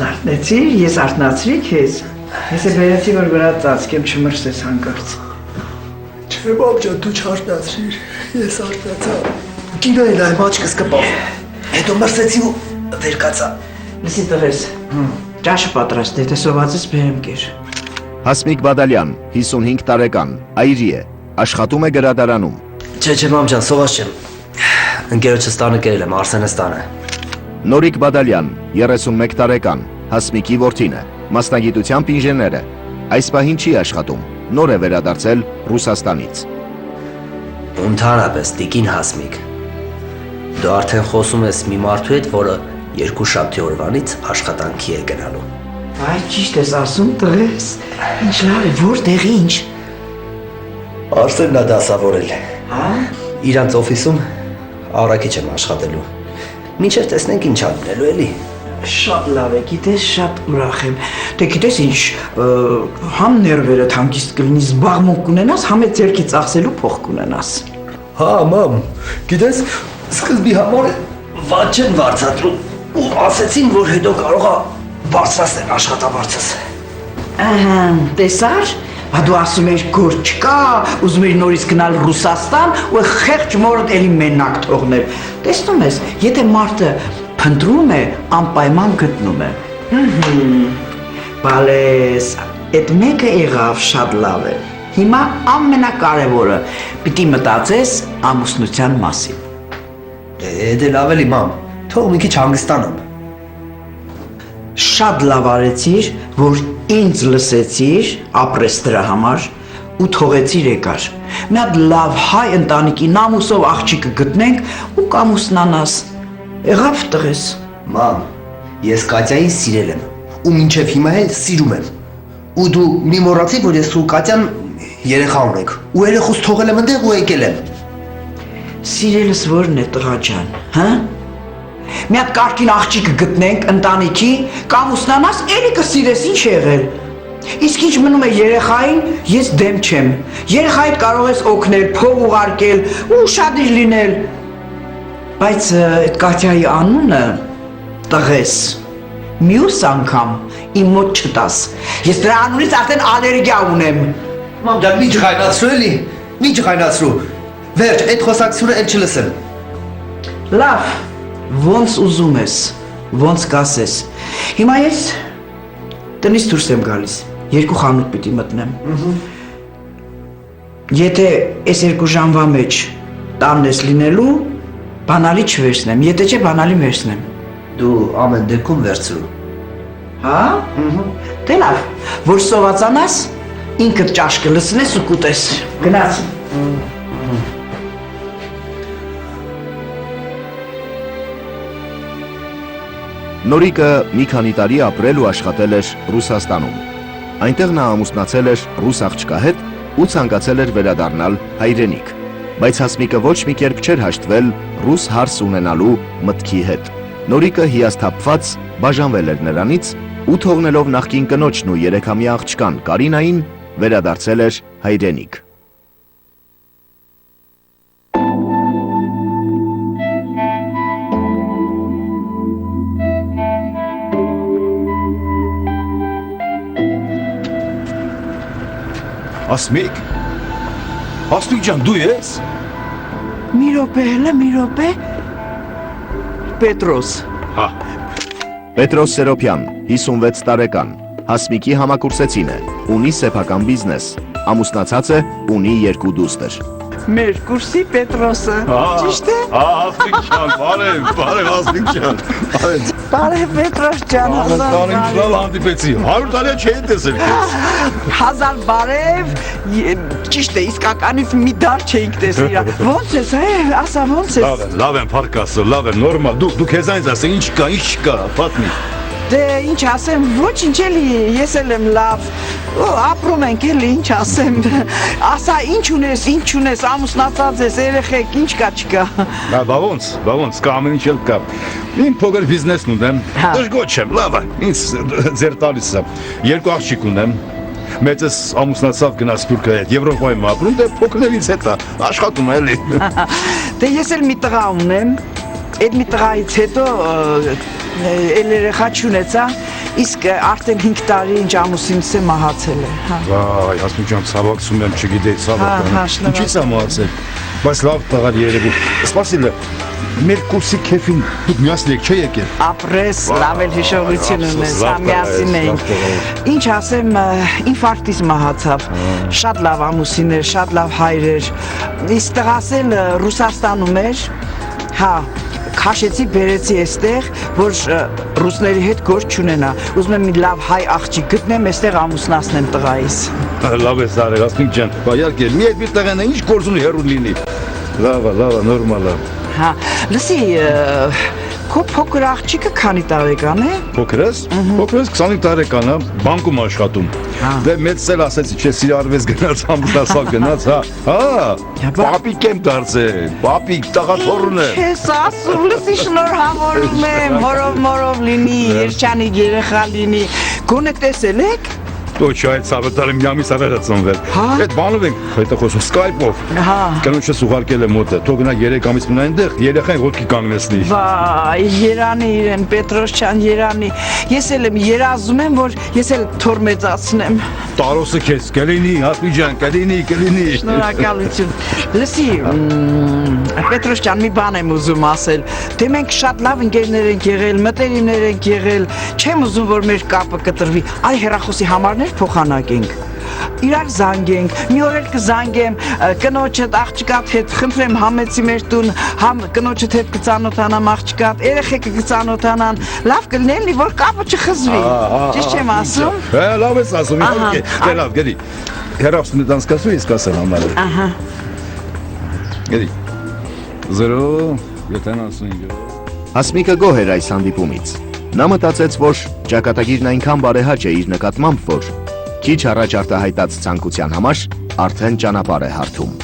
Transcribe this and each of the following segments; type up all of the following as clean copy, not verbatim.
Զարթնեցիր, ես արթնացրի քեզ։ Ես է բերեցի, որ վրա ծածկեմ չմրսես հանկարծ։ Չէ, բաբջան, դու չարթնացրիր, ես արթնացա։ Կինոյի նայեմ, աչքս կպավ։ Հետո մրսեցի ու վեր կացա։ Լսի տղես, ճաշը պատրաստ է, թե սոված ես բերեմ կեր։ Հասմիկ Բադալյան, 55 տարեկան, այրի է, աշխատում է գրադարանում։ Չէ, մամջան, սոված չեմ։ Ընկերոջս տանը կերել եմ, Արսենս տանը։ Նորիկ Բադալյան, 31 տարեկան, Հասմիկի որդին է, մասնագիտությամբ ինժեներ է, այս պահին չի աշխատում, նոր է վերադարձել Ռուսաստանից։ Ընդհանրապես, տիկին Հասմիկ, դու արդեն խոսում ես մի մարդու հետ, որը 2 շաբթի օրվանից աշխատանքի է գնալու։ Այ ճիշտ ես ասում տղես, ինչ լավ է, որտեղի ինչ։ Արսենն է դասավորել։ Հա? Իրանց օֆիսում առաքիչ եմ աշխատելու։ Մինչև տեսնենք ինչ անելու էլի։ Շատ լավ է, գիտես, շատ ուրախ եմ։ Դե գիտես ինչ, համ ներվերը հանգիստ կլինի, զբաղմունք կունենաս, համ է ձեռքի ծախսելու փող կունենաս։ Հա, մամ, գիտես, սկզբի համար Վատ չեն վարձատրում ու ասեցին, որ հետո կարող է բարձրացնել աշխատավարձս։ Ահա, տեսար, դու ասում ես գործ չկա, ուզում ես նորից գնալ Ռուսաստան ու խեղճ մորդ էլի մենակ թողնել։ Տեսնում ես, եթե մարդը փնտրում է, անպայման գտնում է։ Բալես, այդ մեկը եղավ շատ լավ է։ Հիմա ամենակարևորը պիտի մտածես ամուսնության մասին։ Դե լավ էլի մամ, թող մի քիչ հանգստանամ։ Շատ լավ արեցիր, որ ինձ լսեցիր, ապրես դրա համար ու թողեցիր եկար։ Մի հատ լավ հայ ընտանիքի նամուսով աղջիկը գտնենք ու կամուսնանաս։ Եղավ տղես։ Մամ, ես Կատյային սիրել եմ ու մինչև հիմա էլ սիրում եմ։ Ու դու մի մոռացի, որ ես ու Կատյան երեխա ունենք ու երեխուս թողել եմ այնտեղ ու եկել եմ։ Սիրելս որն է տղա ջան, հա? Մի հատ կարգին աղջիկը գտնենք ընտանիքի, կամուսնանաս, էլի կսիրես, ինչ եղել։ Իսկ ինչ մնում է երեխային, ես դեմ չեմ։ Երեխայիդ կարող ես օգնել, փող ուղարկել ու ուշադիր լինել։ Բայց այդ Կատյայի անունը տղես, մյուս անգամ իմ մոտ չտաս։ Ես դրա անունից արդեն ալերգիա ունեմ։ Մամ, դա մի ջղայնացրու էլի, մի ջղայնացրու։ Վերջ, այդ խոսակցությունը էլ չլսեմ։ Լավ, ոնց ուզում ես, ոնց կասես։ Հիմա ես տնից դուրս եմ գալիս, 2 խանութ պիտի մտնեմ։ Եթե այս 2 ժամվա մեջ տանն ես լինելու, բանալի չվերցնեմ, եթե չէ բանալի վերցնեմ։ Դու ամեն դեպքում վերցրու։ Հա? Դե լավ, որ սովածանաս, ինքդ ճաշկը լսնես ու կուտես։ Գնաց։ Նորիկը մի քանի տարի ապրել ու աշխատել էր Ռուսաստանում։ Այնտեղ նա ամուսնացել էր ռուս աղջկա հետ ու ցանկացել էր վերադառնալ հայրենիք։ Բայց Հասմիկը ոչ մի կերպ չէր հաշտվել ռուս հարս ունենալու մտքի հետ։ Նորիկը հիասթափված բաժանվել էր նրանից ու թողնելով նախկին կնոջն ու 3-ամյա աղջկան Կարինային վերադարձել էր հայրենիք։ Հասմիկ, Հասմիկ ջան, դու ես։ Մի րոպե, հələ մի րոպե։ Պետրոս։ Հա։ Պետրոս Սերոփյան, 56 տարեկան, Հասմիկի համակուրսեցին է, ունի սեփական բիզնես, ամուսնացած է, ունի 2 դուստր։ Մեր կուրսի Պետրոսը, ճիշտ է։ Հա, Հասմիկ ջան, բարև Հասմիկ ջան։ Բարև Պետրոս ջան, Տարին հանդիպեցի, 100 տարի չէի տեսել քեզ։ հազար բարև, ճիշտ է, իսկականից մի դար չէինք տեսել իրար։ Ոնց ես, ասա ոնց ես։ Լավ եմ, փառք Աստծո, լավ եմ, նորմալ, դու քեզանից ասա, ինչ կա, պատմի։ Դե ինչ ասեմ, ոչինչ էլի, ես էլ եմ լավ։ Ապրում ենք էլի, ինչ ասեմ։ Ասա ինչ ունես, ամուսնացած ես, երեխեք, ինչ կա չկա։ Բա ոնց, կա ամեն ինչ էլ կա։ Ին փոքր բիզնեսն ունեմ, դժգոհ չեմ, լավ է, ինձ ձեր տալիս է։ Երկու աղջիկ ունեմ։ Մեծս ամուսնացավ գնաց Թուրքիա հետ, Եվրոպայում ապրում, դե փոքրներից հետ է, աշխատում է էլի։ Դե ես էլ մի տղա ունեմ, այդ մի տղայից հետո էլ երեխա չունեցա, իսկ արդեն 5 տարի ինչ ամուսինս է մահացել է, հա։ Վայ, ասում ջան, ցավակցում եմ, չգիտեի ցավակը։ Հա, շնորհակալ։ Ինչի՞ց է մահացել։ Բայց լավ տղար երևում։ Սպասիլը, մեր կուրսի քեֆին դուք միասին եք չէ եկել։ Ապրես, լավ էլ հիշողություն ունես, հա միասին էինք։ Ինչ ասեմ, ինֆարկտից մահացավ։ Շատ լավ ամուսին էր, շատ լավ հայր էր։ Իսկ տղաս էլ Ռուսաստանում էր, հա, քաշեցի բերեցի այստեղ, որ ռուսների հետ գործ չունենա։ Ուզում եմ մի լավ հայ աղջիկ գտնեմ, այստեղ ամուսնացնեմ տղայիս։ Լավ է սարել, ասմիկ ջան, բա իհարկե, մի այդ մի տղեն է, ինչ գործ ունի հեռու լինի։ Լավ է, նորմալ է։ Հա, լսի, քո փոքր աղջիկը քանի տարեկան է։ Փոքրս 25 տարեկան է, բանկում աշխատում։ Դե մեծ էլ ասեցի, չէ, սիրարվես գնաց, ամուսնացավ գնաց, հա։ Պապիկ եմ դարձել, պապիկ, տղաթոռն է։ Չես ասում, լսի, շնորհավորում եմ, հորով լինի, երջանիկ երեխա լինի։ Գոնե տեսել եք։ Ոչ, այդ սավետարը մի ամիս առաջ է ծնվել։ Այդ բանով ենք հետո խոսում Skype-ով։ Կնոջս ուղարկել եմ մոտը, թող գնա 3 ամիս մնա այնտեղ, երեխային ոտքի կանգնեցնի։ Վայ, Երանի իրեն, Պետրոս ջան, Երանի։ Ես էլ եմ երազում եմ, որ ես էլ թոր մեծացնեմ։ Տարոսը քեզ կլինի, Հասմիկ ջան, կլինի։ Շնորհակալություն։ Լսի, Պետրոս ջան, մի բան եմ ուզում ասել։ Դե մենք շատ լավ ընկերներ ենք եղել, մտերիմներ ենք եղել։ Չեմ ուզում, որ մեր կապը կտրվի։ Այ հեռախոսի համարներ փոխանակենք։ Իրար զանգենք, մի օր էլ կզանգեմ կնոջդ աղջկատ հետ, խնդրեմ համեցի մեր տուն, կնոջդ հետ կծանոթանամ աղջկատ, երեխեքը կծանոթանան, լավ կլինի, որ կապը չխզվի։ Ճիշտ չեմ ասում։ Հա, լավ ես ասում, իհարկե։ Դե լավ, գերի։ Հեռախոսն դու անցկացրու, ես կասեմ համարը։ Ահա։ Գերի։ 0 75 Հասմիկը գոհ էր այս հանդիպումից։ Նա մտածեց, որ ճակատագիրն այնքան բարեհաճ է իր նկատմամբ, որ քիչ առաջ արտահայտած ցանկության համար արդեն ճանապարհ է հարթում։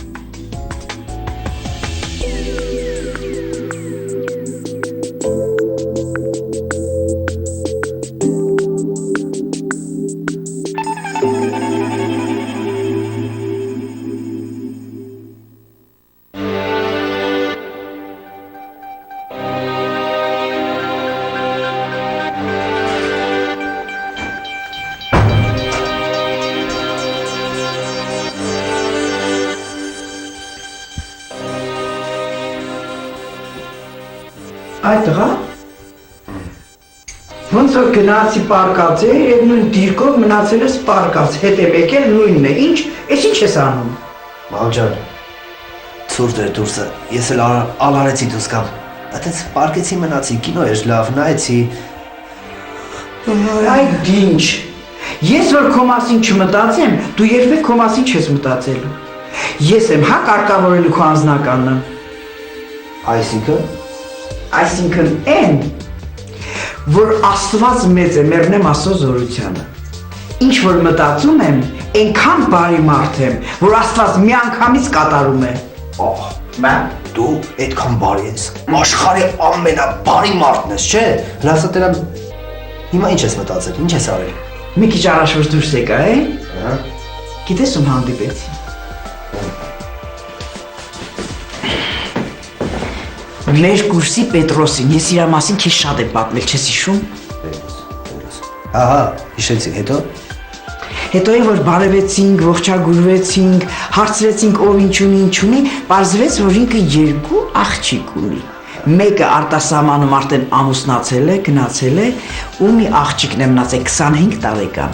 Այդ տղա։ Ոնց որ գնացի պարկած է, եւ նույն դիրքով մնացել ես պարկած, հետ եմ եկել նույնն է։ Ինչ ես անում։ Մամջան, ցուրտ էր դուրսը, ես էլ ալարեցի դուրս կամ։ Այդպես պարկեցի մնացի, կինո էր լավ, նայեցի։ Այդ ինչ։ Ես որ քո մասին չմտածեմ, դու երբեք քո մասին չես մտածելու։ Ես եմ հա կարգավորելու քո անձնականը։ Այսինքն այն, որ Աստված մեծ է, մեռնեմ Աստծո զորությանը։ Ինչ որ մտածում եմ, այնքան բարի մարդ եմ, որ Աստված մի անգամից կատարում է։ Դու այդքան բարի ես, աշխարհի ամենաբարի մարդն ես, չէ՞։ Լասա տերամ, հիմա ինչ ես մտածել, ինչ ես արել։ Մի քիչ առաջ որ դուրս եկա, Գիտես ում հանդիպեցի։ Մեր կուրսի Պետրոսին, ես իր մասին քեզ շատ եմ պատմել, չես հիշում։ Ահա, հիշեցի, հետո։ Հետո է որ բարևեցինք, ողջագուրվեցինք, հարցրեցինք ով ինչ ունի, պարզվեց որ ինքը 2 աղջիկ ունի։ Մեկը արտասահմանում արդեն ամուսնացել է, գնացել է, ու մի աղջիկն է մնացել 25 տարեկան։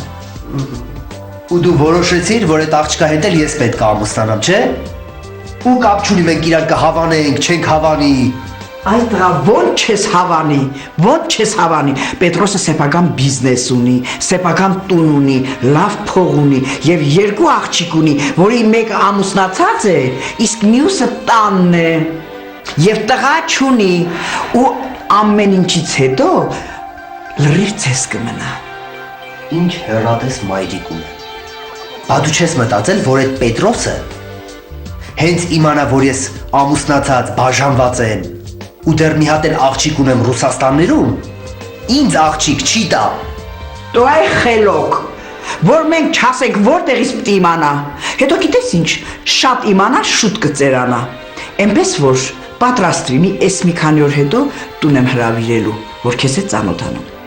Ու դու որոշեցիր, որ այդ աղջկա հետ էլ ես պետք է ամուսնանամ, չէ՞։ Ու կապ չունի, մենք իրար կհավանենք, չենք հավանի։ Այդ տղա ոնց չես հավանի, Պետրոսը սեփական բիզնես ունի, սեփական տուն ունի, լավ փող ունի եւ 2 աղջիկ ունի, որի մեկը ամուսնացած է, իսկ մյուսը տանն է։ Եվ տղա չունի ու ամեն ինչից հետո լրիվ ցես կմնա։ Ինչ հեռատես մայրիկ ունեմ։ Բա դու չես մտածել, որ այդ Պետրոսը հենց իմանա, որ ես ամուսնացած, բաժանված եմ ու դեռ մի հատ էլ աղջիկ ունեմ Ռուսաստաններում, ինձ աղջիկ չի տա։ Դու այ խելոք, որ մենք չասենք որտեղից պիտի իմանա, հետո գիտես ինչ, շատ իմանա շուտ կծերանա, այնպես որ պատրաստ լինի էս մի քանի օր հետո տուն եմ հրավիրելու, որ քեզ հետ ծանոթանամ։